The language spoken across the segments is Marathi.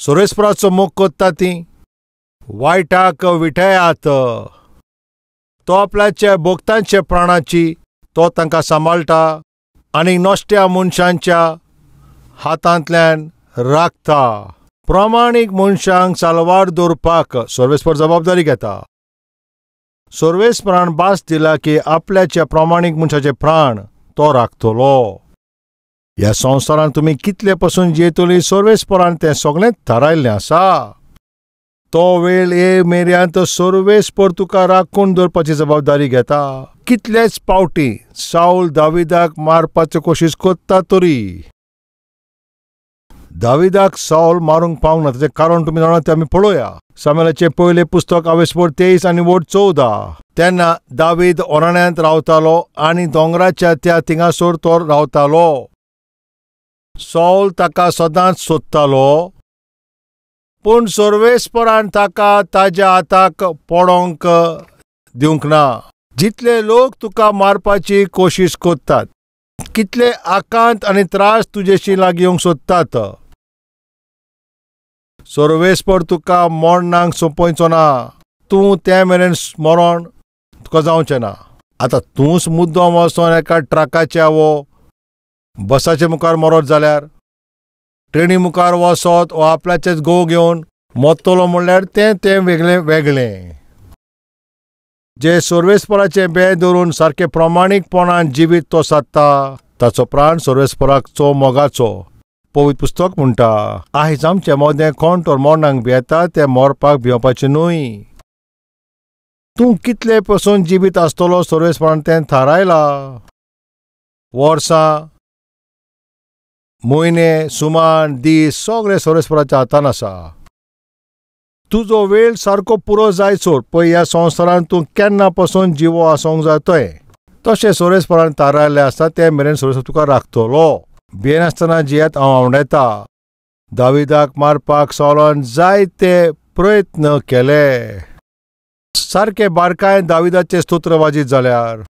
सोरेस्पराचो मोग कोत्ता ती वायटाक विठयात. तो आपल्याच्या भोगतांचे प्राणाची तो तांकां सांबाळटा आनी नोष्ट्या मनशांच्या हातांतल्यान राखता. प्रामाणीक मनशांक साल्वार दवरपाक सोर्वेस्पर जबाबदारी घेता. सोर्वेस्परान भास दिला की आपल्याच्या प्रामाणीक मनशाचे प्राण तो राखतलो. ह्या संवसारांत तुमी कितले पासून जियेतली सोर्वेस्परान तें सगळेंच थारायल्लें आसा. तो वेळ ये मेऱ्यांत सोर्वेस्पर तुका राखून दवरपाची जबाबदारी घेता. कितलेच पावटी साऊल दाविदाक मारपाची कोशिश कोत्ता तरी दाविदाक साऊल मारूंक पावंक ना. ताचें कारण तुमी जाणा तें आमी पळोवया. सामुएलाचें पयलें पुस्तक 23:23 तेन्ना दावीद ओराण्यांत रावतालो आनी दोंगराच्या त्या थिंगासोर तो रावतालो. साऊल ताका सदांच सोदतालो, पूण सोर्वेस्परान ताका ताज्या हाताक पडोंक दिवंक ना. जितले लोक तुका मारपाची कोशिश कोत्तात, कितले आकांत आनी त्रास तुजेशी लागीं येवंक सोदतात, सोर्वेस्पर तुका मोडनाक सोंपयचो ना. तूं ते मेरेन मरण तुका जावचें ना. आतां तूंच मुद्दम वचोन एका ट्रकाच्या वो बसाचे मुखार मरत जाल्यार, ट्रेनी मुखार वसत वा आपल्याचेच घोव घेवन मोत्तलो म्हणल्यार तें वेगळें. जे सोर्वेस्पराचें बें धरून सारकें प्रामाणीकपणान जिवीत तो सादता, ताचो प्राण सोर्वेस्पराचो मोगाचो. पवित्र पुस्तक म्हणटा, आयज आमचें मोदें कोण तर मोडनाक भियेता तें मोरपाक भिवपाचें न्हय. तूं कितले पासून जिवीत आसतलो सोर्वेस्परान तें थारायला. वर्सां, म्हयने, सुमान, दीस सगळे सोर्वेस्पराच्या हातान आसा. तुजो वेळ सारको पुरो जायसर पळय ह्या संवसारांत तूं केन्ना पासून जिवो आसोंक जाय तोय तशें सोर्वेस्परान थारायल्लें आसा ते मेरेन सोर्वेस्पर तुका राखतलो. भियेनासतना जियेत हांव आवडेता. दाविदाक मारपाक साऊलान जायते प्रयत्न केले. सारके बारकायेन दाविदाचे स्तोत्र वाजीत जाल्यार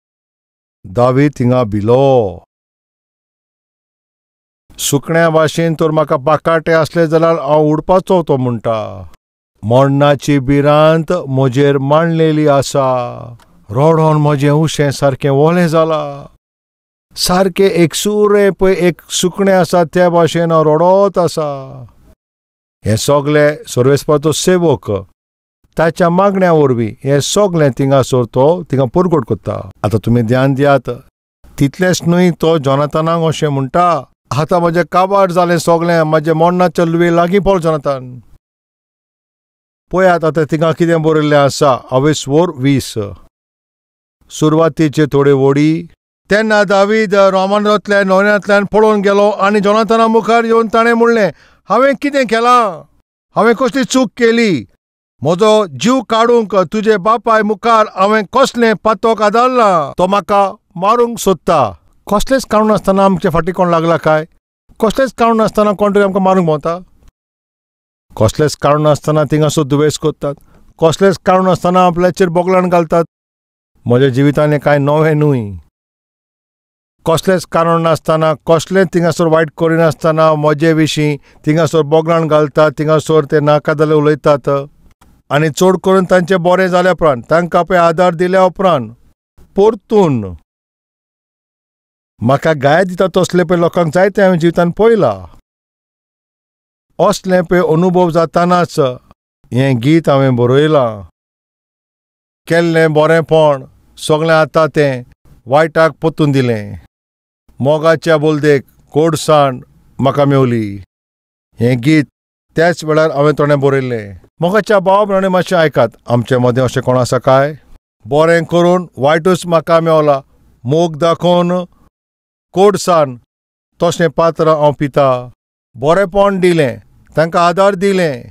दावीद थिंगा भिलो. सुकण्या भाशेन तर म्हाका पाकाटे आसले जाल्यार हांव उडपाचो तो म्हणटा. मरणाची भिरांत म्हजेर मांडलेली आसा. रडोन म्हजें उशें सारकें वोलें जालां. सारकें एक सुरें पळय एक सुकणें आसा त्या भाशेन हांव रडत आसा. हें सगलें सोर्वेस्पराचो सेवक ताच्या मागण्या वरवीं हें सगलें थिंगासोर तो थिंगा परगट कोत्ता. आतां तुमी ध्यान दियात. तितलेंच न्हय, तो जोनातानाक अशें म्हणटा, आतां म्हजें काबार जालें सगलें, म्हजें मरणाच्या लुवे लागीं पळ जोनातान. पळयात आतां थिंगा कितें बरयल्लें आसा. 22:20 सुरवातीचे थोडे वडी. तेन्ना दावीद रोमानांतल्या न्हंयांतल्यान पळोवन गेलो आनी जोनाताना मुखार येवन ताणें म्हणलें, हांवें कितें केलां? हांवें कसली चूक केली? म्हजो जीव काडूंक तुजे बापाय मुखार हांवें कसलें पातक आदारलां? तो म्हाका मारूंक सोदता. कसलेंच कारण नासतना आमचे फाटीं कोण लागला काय? कसलेंच कारण नासतना कोण तरी आमकां मारूंक भोंवता? कसलेंच कारण नासतना थिंगासर दुवेस कोत्तात. कसलेंच कारण नासतना आपल्याचेर बोगलान घालतात. म्हज्या जिवितान हें कांय नवें न्हय. कसलेंच कारण नासतना, कसलें थिंगासर वायट करिनासतना म्हजे विशीं थिंगासर बोगलान घालतात. थिंगासर ते नाकादले उलयतात आनी चड करून तांचें बरें जाल्या उपरांत, तांकां पळय आदार दिल्या उपरांत परतून म्हाका गाय दिता तसले पळय लोकांक जायते हांवें जिवितान पळयलां. असलें पळय अनुभव जातानाच हें गीत हांवें बरयलां. केल्लें बरेंपण सगळें आतां तें वायटाक पोतून दिलें. मोगाच्या बोलदेक कोडसाण म्हाका मेवली. हें गीत त्याच वेळार हांवें तोणें बरयल्लें. मोगाच्या भाव भयणी मातशें आयकात. आमचे मदें अशें कोण आसा काय? बरें करून वायटूच म्हाका मेवला. मोग दाखोवन कोडसाण तशें पात्र हांव पिता. बरेंपण दिलें, तांकां आदार दिलें.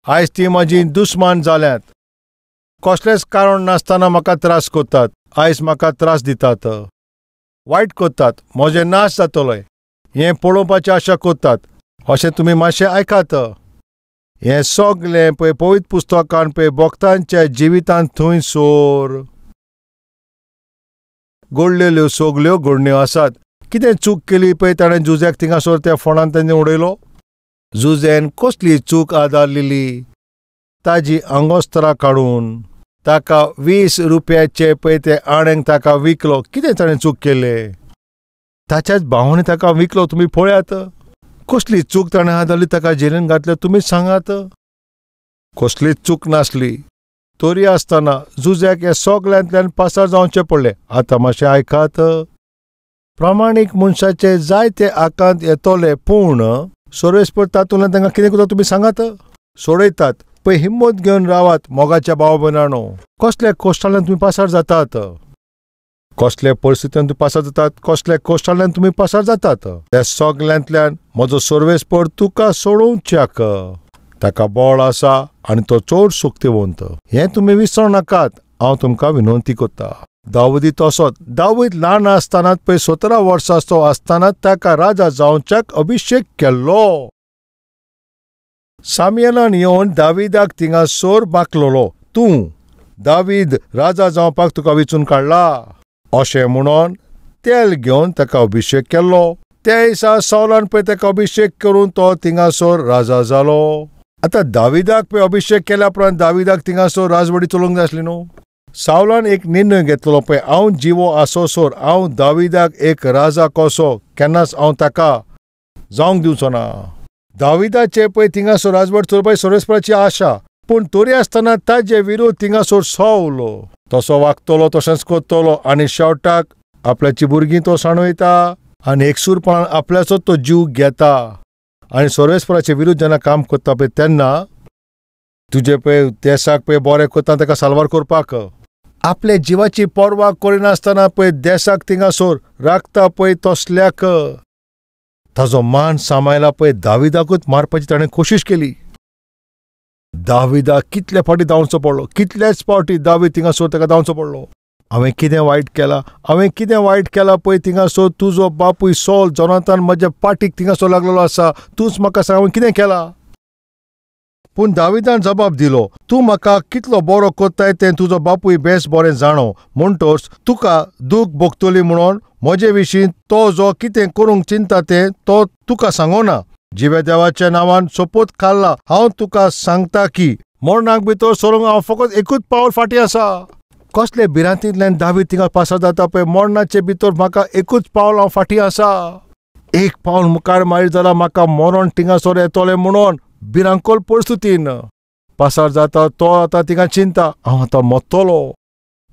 आयज ती म्हजी दुस्मान जाल्यात. कसलेंच कारण नासतना म्हाका त्रास कोत्तात. आयज म्हाका त्रास दितात, वायट कोत्तात, म्हजें नाश जातलोय हें पळोवपाची आशा कोत्तात. अशें तुमी मातशें आयकात. हें सगलें पळय पवित्र पुस्तकान पळय भक्तांच्या जिवितांत थंयसर घडलेल्यो सगल्यो घडण्यो आसात. कितें चूक केली पळय ताणें जुजाक थिंगासर त्या फोंडांत तेणें उडयलो. जुजेन कसली चूक आदारलेली ताजी आंगोस्त्रां काडून ताका 20 रुपयाचे पळय ते आण्यांक ताका विकलो. कितें ताणें चूक केले? ताच्याच भावांनी ताका विकलो. तुमी पळयात कसली चूक ताणें आदारली, ताका जेलीन घातले. तुमी सांगात. कसलीच चूक नासली. तरी आसतना जुज्याक हे सगल्यांतल्यान पासार जावचें पडलें. आतां मातशें आयकात. प्रामाणीक मनशाचे जायते आकांत येतले, पूण सर्वेस्पर तातूंतल्यान तांकां कितें करता तुमी सांगात? सोडयतात. पळय हिम्मत घेवन रावात मोगाच्या भाव भयणांनो. कसल्या कोश्टांतल्यान तुमी पासार जातात? कसले परिस्थितींत तुमी पासार जातात? कसल्या कोश्टांतल्यान तुमी पासार जातात? त्या सगल्यांतल्यान म्हजो सर्वेस्पर तुका सोडोवच्याक. ताका बळ आसा आनी तो चड शक्तिवंत. हें तुमी विसरू नाकात. हांव तुमकां विनंती करतां. दाविदी तसोच. दावीद ल्हान आसतनाच पळय 17 वर्सांचो आसतनाच ताका राजा जावच्याक अभिशेक केल्लो. सामुएलान येवन दाविदाक थिंगासोर बाकलोलो. तूं दावीद राजा जावपाक तुका वेंचून काडला अशें म्हणून तेल घेवन ताका अभिशेक केल्लो. त्या दिसा सौलान पळय ताका अभिशेक करून तो थिंगासोर राजा जालो. आतां दाविदाक पळय अभिशेक केल्या उपरांत दाविदाक थिंगासोर राजवडी चलोवंक जाय आसली न्हू. सावलान एक निर्णय घेतलो पळय, हांव जिवो आसोसोर हांव दाविदाक एक राजा कसो केन्नाच हांव ताका जावंक दिवचो ना. दाविदाचे पळय थिंगासोर राजवट चलोवपाची सर्वेस्पराची आशा, पूण तरी आसतना ताजे विरोध थिंगासोर सवलो. तसो वागतलो, तशेंच करतलो आनी शेवटाक आपल्याची भुरगीं तो सांडवयता आनी एकसूरपणान आपल्याचोच तो जीव घेता. आनी सर्वेस्पराचे विरुद्ध जेन्ना काम करता पळय तेन्ना तुजे पळय देशाक पळय बरें करता ताका साल्वार करपाक आपले जिवाची पर्वा करिनासतना पळय देशाक थिंगासोर राखता पळय तसल्याक ताजो मान सांबाळला पळय. दाविदाकूच मारपाची ताणें कोशिश केली. दाविदाक कितले फावटी धांवचो पडलो, कितलेच फावटी दावीद थिंगासोर ताका धांवचो पडलो. हांवें कितें वायट केलां, हांवें कितें वायट केलां पळय थिंगासोर. तुजो बापूय सौल जोनातान म्हज्या पाठीक थिंगासोर लागलेलो आसा. तूंच म्हाका सांग हांवें कितें केलां. पूण दाविदान जबाब दिलो, तूं म्हाका कितलो बरो कोत्ताय तें तुजो बापूय बेस बरें जाणो. म्हणटोच तुका दूख भोगतली म्हणून म्हजे विशीं तो जो कितें करूंक चिंता तें तो तुका सांगोना. जिवे देवाच्या नांवान सोपोत खाल्ला हांव तुका सांगता की मरणाक भितर सरूंक हांव फकत एकूच पावल फाटी आसा. कसले भिरांतींतल्यान दावीद थिंगा पासार जाता पळय. मरणाचे भितर म्हाका एकूच पावल हांव फाटी आसा. एक पावल मुखार मारीत जाल्यार म्हाका मरण थिंगासोर येतलें म्हणून भिरांकोल परिस्थितीन पासार जाता. तो आतां थिंगा चिंता हांव आतां मरतलो.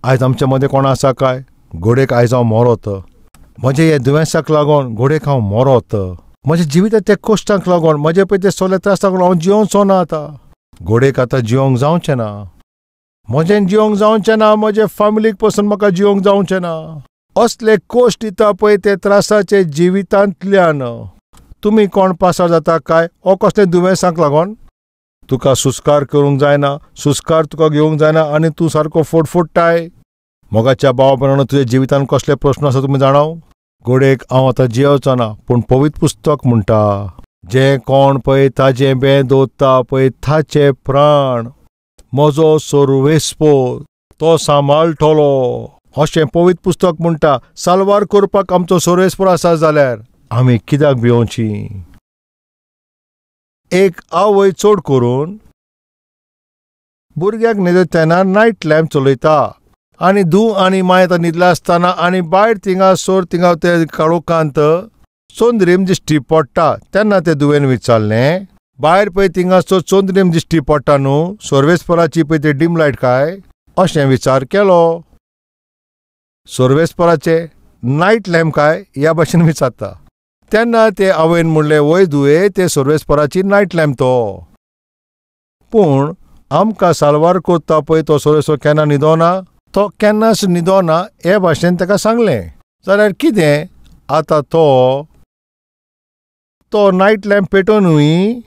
आयज आमचे मदें कोण आसा काय? घोडेक आयज हांव मरत. म्हजे हे दुयेंसाक लागून घोडेक हांव मरत. म्हज्या जिविताच्या कश्टांक लागून म्हजे पळय ते सगळे त्रासाक लागून हांव जिवोंचो ना. आतां घोडेक आतां जिवंक जावचें ना. म्हजें जिवंक जावचें ना. म्हजे फॅमिलीक पासून म्हाका जिवंक जावचें ना. असले कोश्ट दिता पळय ते त्रासाचे जिवितांतल्यान तुमी कोण पासार जाता काय? ओ कसले दुयेंसाक लागून तुका सुस्कार करूंक जायना, सुस्कार तुका घेवंक जायना आनी तूं सारको फोडफोडटाय. मोगाच्या भाव भयणांनो, तुजे जिवितान कसले प्रश्न आसा तुमी जाणाव? घोडेक हांव आतां जियेवचो ना, पूण पवित्र पुस्तक म्हणटा जे कोण पळय ताजें बें दवरता पळय ताचे प्राण म्हजो सर्वेस्पर तो सांबाळटलो अशें पवित्र पुस्तक म्हणटा. साल्वार करपाक आमचो सर्वेस्पर आसा जाल्यार आमी कित्याक भिवोची? एक आवय चड करून भुरग्याक न्हिदता तेन्ना नायट लॅम्प चलयता आनी धूव आनी माय आतां न्हिदला आसतना आनी भायर थिंगासोर थिंगा ते काळोखांत चोंदरीम दिश्टी पडटा. तेन्ना ते धुवेन विचारलें, भायर पळय थिंगासोर चोंदरीम दिश्टी पडटा न्हू, सर्वेस्पराची पळय ते डीम लायट काय? अशें विचार केलो. सर्वेस्पराचे नायट लॅम्प काय ह्या भाशेन विचारता. तेन्ना ते आवयन म्हणलें, वय धुवे ते सर्वेस्पराची नायट लॅम्प तो. पूण आमकां साल्वार करता पळय तो सर्वेस्पर केन्ना न्हिदोना, तो केन्नाच न्हिदोना हे भाशेन ताका सांगलें. जाल्यार कितें आतां तो नायट लॅम्प पेटोवनूय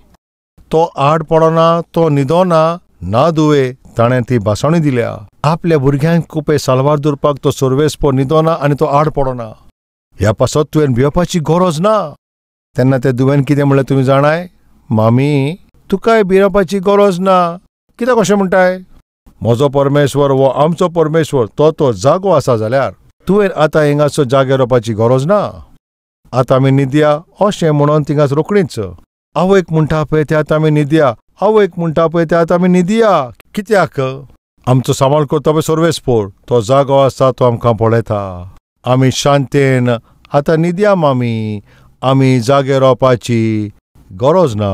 तो आड पडना, तो न्हिदोना ना. धुवे ताणें ती भासावणी दिल्या. आपल्या भुरग्यांक पळय साल्वार दवरपाक तो सर्वेस्पर न्हिदोना आनी तो आड पडना. ह्या पासत तुवें भिवपाची गरज ना. तेन्ना ते धुवेन कितें म्हणलें तुमी जाणाय? मामी तुकाय भिवपाची गरज ना. कित्याक अशें म्हणटाय? म्हजो परमेश्वर वो आमचो परमेश्वर तो जागो आसा जाल्यार तुवें आतां हिंगासर जाग्यार रावपाची गरज ना. आतां आमी न्हिदया अशें म्हणून थिंगास रोखडींच आवयक म्हणटा पळय ते आतां आमी न्हिदया, आवयक म्हणटा पळय ते आतां आमी न्हिदया. कित्याक? आमचो सांबाळ करता पळय सर्वेस्पोर, तो जागो आसा तो आमकां पळयता. आमी शांतेन आतां न्हिदया मामी, आमी जागे रावपाची गरज ना.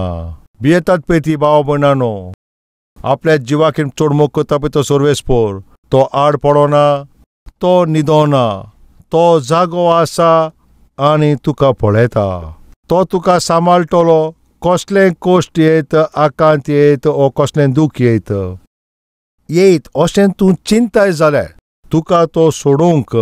भियेतात पळय ती भाव भयणानो, आपल्या जिवाक चड मोग करता पळय तो सर्वेस्पोर, तो आड पडोना, तो न्हिदोना, तो जागो आसा आनी तुका पळयता. तो तुका सांबाळटलो, कसलें कोश्ट येत, आकांत येत ओ कसलें दूख येत अशें तूं चिंताय जाल्यार तुका तो सोडूंक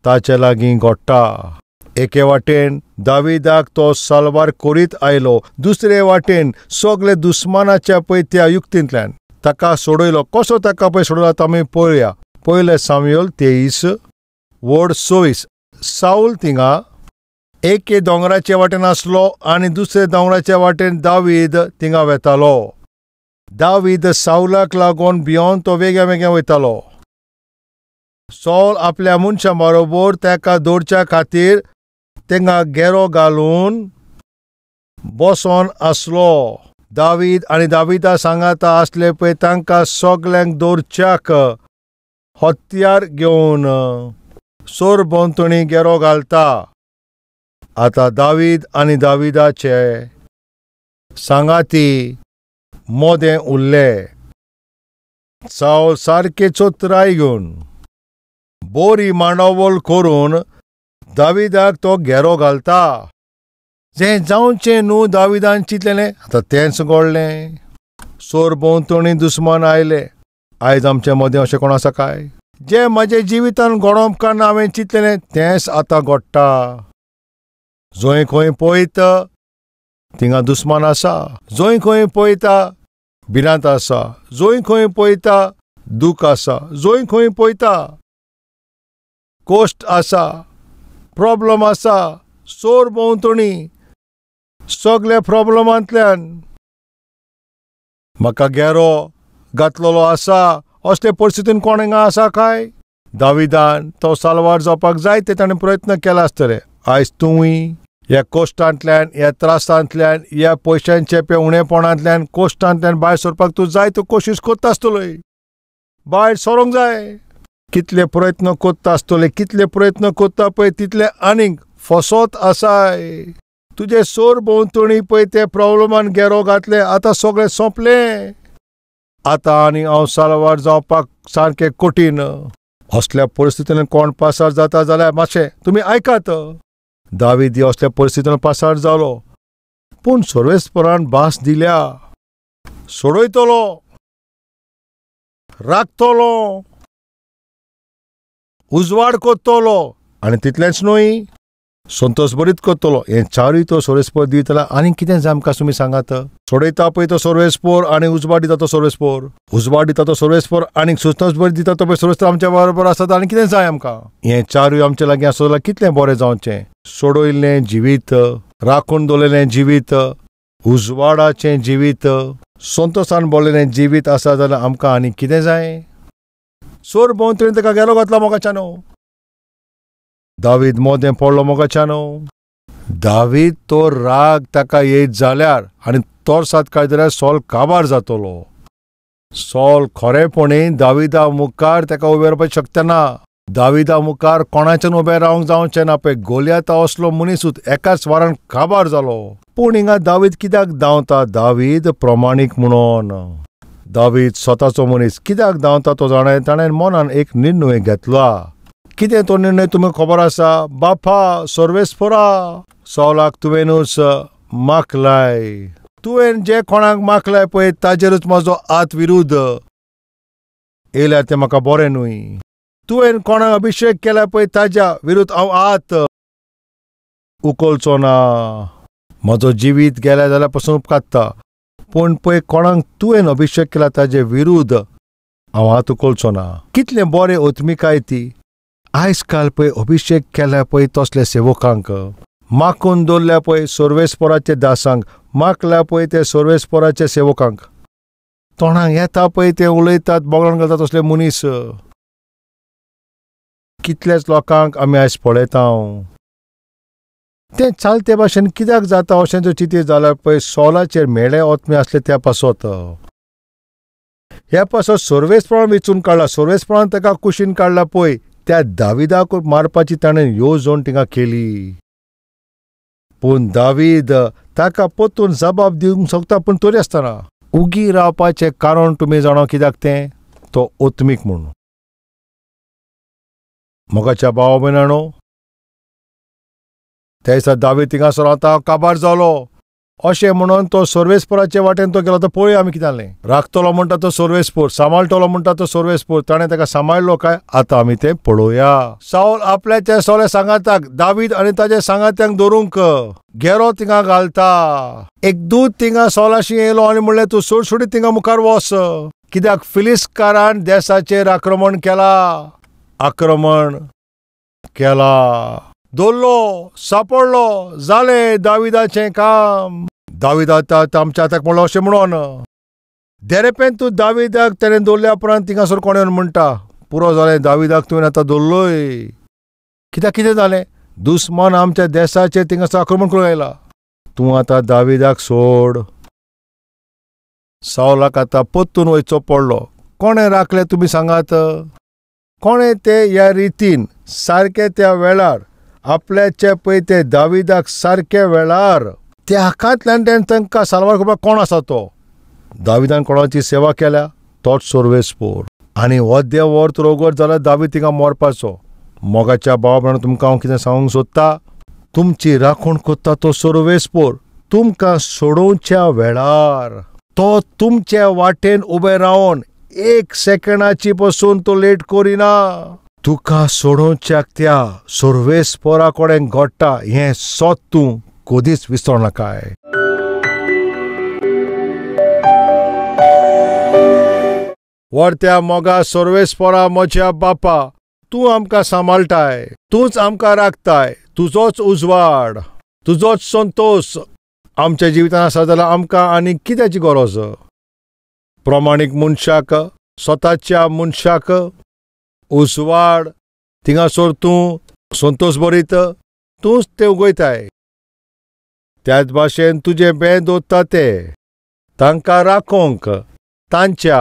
ताचे लागीं घोडटा. एके वाटेन दाविदाक तो साल्वार करीत आयलो, दुसरे वाटेन सगळे दुस्मानाच्या पळय त्या युक्तींतल्यान ताका सोडयलो. कसो ताका पळय सोडलो आतां आमी पळोवया. पयले सामुएल 23:26. साऊल थिंगा एके दोंगराचे वाटेन आसलो आनी दुसरे दोंगराच्या वाटेन दावीद थिंगा वेतालो. दावीद साऊलाक लागून भियोन तो वेगळ्या वेगळ्या वयतालो. सौल आपल्या मनशां बरोबर ताका दवरच्या खातीर थिंगा घेरो घालून बसोन आसलो. दावीद आनी दाविदा सांगाता आसले पळय तांकां सगल्यांक दवरच्याक हत्यार घेवन सोर भोंवतणी घेरो घालता. आतां दावीद आनी दाविदाचे सांगाती मोदें उरले. साऊल सारके चोत्राय घेवन बोरी मांडवल करून दाविदाक तो घेरो घालता. जें जावचें न्हू दाविदान चिंतलेलें आतां तेंच घडलें. सोर भोंवतणी दुस्मान आयले. आयज आमचे मदें अशें कोण आसा काय? जें म्हाजे जिवितान घडोवप काडना हांवें चिंतलेलें तेंच आतां घडटा. जंय खंय पळयत थिंगा दुस्मान आसा, जंय खंय पळयता भिरांत आसा, जंय खंय पळयता दूख आसा, जंय खंय पळयता कोश्ट आसा, प्रॉब्लम आसा. सोर भोंवतणी सगळे प्रॉब्लमांतल्यान म्हाका घेरो घातलेलो आसा. असले परिस्थितीन कोण हिंगा आसा काय? दाविदान तो साल्वार जावपाक जाय ते ताणें प्रयत्न केला आसतले. आयज तुंवूय ह्या कोश्टांतल्यान, ह्या त्रासांतल्यान, ह्या पयशांचे पेवणेपणांतल्यान, कोश्टांतल्यान भायर सरपाक तूं जाय त्यो कोशिश करता आसतलोय. भायर सरोंक जाय. कितले प्रयत्न करता आसतले, कितले प्रयत्न करता पळय तितले आनीक फसत आसाय. तुजे सोर भोंवतणी पळय ते प्रॉब्लमान घेरो घातले, आतां सगळें सोंपलें. आतां आनी हांव साल्वार जावपाक सारकें कठीण. असल्या परिस्थितीन कोण पासार जाता जाल्यार मातशें तुमी आयकात. दावीद असल्या परिस्थितीन पासार जालो, पूण सर्वेस्परान भास दिल्या. सोडयतलो, राखतलो, उजवाड करतलो आनी तितलेंच न्हय संतोश बरीत करतलो. हें चारूय तो सर्वेस्पर दितला. आनी कितें जाय आमकां तुमी सांगात? सोडयता पळय तो सर्वेस्पोर आनी उजवाड दिता तो सर्वेस्पोर, उजवाड दिता तो सर्वेस्पोर आनी संतोश बरीत दिता तो पळय सर्वेस्पर आमच्या बरोबर आसात. आनी कितें जाय आमकां? हें चारूय आमचे लागीं आसत जाल्यार कितलें बरें जावचें. सोडयल्लें जिवीत, राखून दवरलेलें जिवीत, उजवाडाचें जिवीत, संतोशान भरलेलें जिवीत आसा जाल्यार आमकां आनी कितें जाय? सोर भोंवतणी ताका घेरो घातला मोगाच्यानो. दावीद मोदें पडलो मोगाच्यानो. दावीद तो राग ताका येयत जाल्यार आनी तोरसाद काय जाल्यार सौल काबार जातलो. सौल खरेपणीं दाविदा मुखार ताका उबें रावपाची शक्त ना. दाविदा मुखार कोणाच्यान उबें रावंक जावचें ना पळय. गोलियात असलो मनीसूच एकाच वारान काबार जालो. पूण हिंगा दावीद कित्याक धांवता? दावीद प्रमाणीक म्हणून. दावीद स्वताचो मनीस कित्याक धांवता तो जाणा. ताणें मनान एक निर्णय घेतला. कितें तो निर्णय तुमकां खबर आसा? बापा सर्वेस्परा, सौलाक तुवेंनूच मागलाय. तुवें जे कोणाक मागलाय पळय ताजेरूच म्हजो हात विरुद्ध येयल्यार तें म्हाका बरें न्हय. तुवें कोणाक अभिशेक केला पळय ताज्या विरुद्ध हांव हात उखलचो ना. म्हजो जिवीत गेल्या जाल्यार पासून उपकारता. पूण पळय कोणाक तुवें अभिशेक केला ताजे विरुद्ध हांव हात उखलचो ना. कितलें बरें ओत्मिकाय ती. आयज काल पळय अभिशेक केल्या पळय तसले सेवकांक, मागून दवरल्या पळय सर्वेस्पराचे दासांक, मागल्या पळय ते सर्वेस्पराचे सेवकांक, तोंडाक येता पळय ते उलयतात, बोगळान घालतात तसले मनीस. कितलेच लोकांक आमी आयज पळयता. तें चालते भाशेन कित्याक जाता अशें जर चिंतीत जाल्यार पळय सॉलाचेर मेळे ओतमे आसले त्या पासत ह्या पासत सर्वेस्पणान वेचून काडला, सर्वेस्पणान ताका कुशीन काडला पळय त्या दाविदाक मारपाची ताणें येवजण तिंगा केली. पूण दावीद ताका परतून जबाब दिवंक शकता, पूण तरी आसतना उगी रावपाचें कारण तुमी जाणा कित्याक तें तो ओतमीक म्हूण. मोगाच्या भावा भयणांनो, त्या दिसा दावीद थिंगासर रावता काबार जालो अशें म्हणून तो सर्वेस्पराचे वाटेन तो गेलो. तो पळय आमी कितें जालें, राखतलो म्हणटा तो सर्वेस्पर, सांबाळटलो म्हणटा तो सर्वेस्पर, ताणें ताका सांबाळलो काय आतां आमी तें पळोवया. साऊल आपल्याच्या सगळ्या सांगाताक दावीद आनी ताच्या सांगात्यांक दवरूंक घेरो थिंगा घालता. एक दूत थिंगा सौलाशी येयलो आनी म्हणलें तूं सुडसुडीत थिंगा मुखार वच, कित्याक फिलिस्कारान देशाचेर आक्रमण केला. दोल्लो सापडलो जालें दाविदाचें काम. दावीद आतां आमच्या हाताक म्हणलो अशें म्हणून देरेपेन तूं दाविदाक तेणें दवरल्या उपरांत थिंगासर कोण येवन म्हणटा पुरो जालें दाविदाक तुवें आतां दवरलोय. कित्याक कितें जालें, दुस्मान आमच्या देशाचेर थिंगासर आक्रमण करूंक आयला. तूं आतां दाविदाक सोड. सावलाक आतां परतून वयचो पडलो. कोणें राखलें तुमी सांगात? कोणें ते ह्या रितीन सारके त्या वेळार आपल्याचे पळय ते दाविदाक सारक्या वेळार त्या हाकांतल्यान तांकां साल्वार करपाक कोण आसा तो? दाविदान कोणाची सेवा केल्या तोच सर्वेस्पर. आनी हो देव वर्त रोगोर जाल्यार दावीद थिंगा मरपाचो. मोगाच्या भावा भयणांनो, तुमकां हांव कितें सांगूंक सोदता, तुमची राखण करता तो सर्वेस्पर. तुमकां सोडोवच्या वेळार तो तुमच्या वाटेन उबें रावन एक सेकंडाची पासून तो लेट करिना. तुका सोडोवच्याक त्या सर्वेस्परा कडेन घडटा हें सोद तूं कधीच विसर नाकाय. व्हडत्या मोगा सर्वेस्परा म्हज्या बापा, तूं आमकां सांबाळटाय, तूंच आमकां राखताय, तुजोच उजवाड, तुजोच संतोश आमच्या जिवितांत आसा जाल्यार आमकां आनी कित्याची गरज? प्रमाणीक मनशाक, स्वताच्या मनशाक उजवाड थिंगासर तूं संतोश भरीत, तूंच ते उगयताय. त्याच भाशेन तुजे बें दवरता ते तांकां राखोंक, तांच्या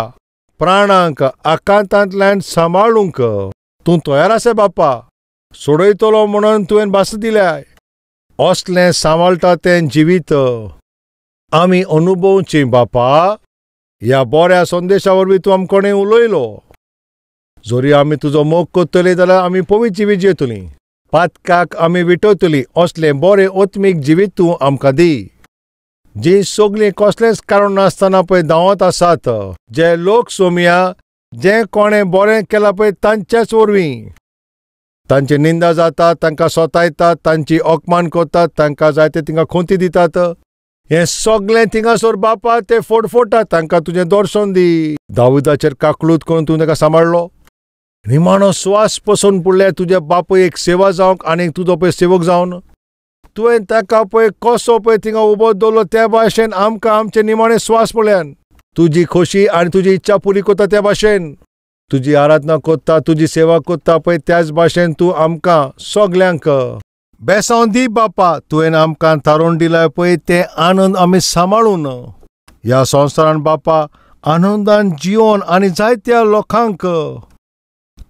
प्राणांक आकांतांतल्यान सांबाळूंक तूं तयार आसा बापा. सोडयतलो म्हणून तुवें भास दिल्याय. असलें सांबाळटा तें जिवीत आमी अनुभवची बापा. ह्या बऱ्या संदेशा वरवीं तूं आमकोणें उलयलो. जोरी आमी तुजो मोग करतलीं जाल्यार आमी पवित्र जिवीत जियेतलीं, पातकाक आमी विटयतलीं. असलें बरें ओत्मीक जिवीत तूं आमकां दी. जीं सगळीं कसलेंच कारण नासतना पळय धांवत आसात, जे लोक सोमया जें कोणें बरें केलां पळय तांच्याच वरवीं तांची निंदा जाता, तांकां सोतायतात, तांची अपमान करतात, तांकां जाय ते थिंगा खोंती दितात. हें सगळें थिंगासर बापा ते फोडफोडटात. तांकां तुजें दर्शन दी. दाविदाचेर काकलूत करून तूं ताका सांबाळलो. निमाणो स्वास पसून पुडले तुजे बापूय एक सेवा जावंक आनी तुजो पळय सेवक जावन तुवें ताका पळय कसो पळय थिंगा उबो दवरलो त्या भाशेन आमकां आमचे निमाणे स्वास पळयान तुजी खोशी आनी तुजी इच्छा पुरी करता त्या भाशेन तुजी आराधना करता, तुजी सेवा करता पळय त्याच भाशेन तूं आमकां सगल्यांक बेसांव दी बापा. तुवें आमकां थारोवन दिलाय पळय ते आनंद आमी सांबाळून ह्या संवसारान बापा आनंदान जिवन आनी जायत्या लोकांक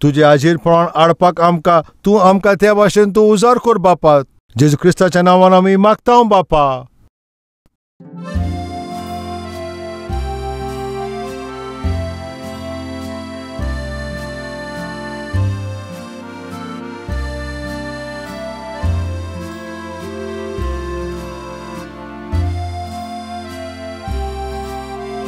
तुजे आजीरपणान हाडपाक तूं आमकां त्या भाशेन तूं उजार कर बापा. जेजू क्रिस्ताच्या नांवान आमी मागता बापा.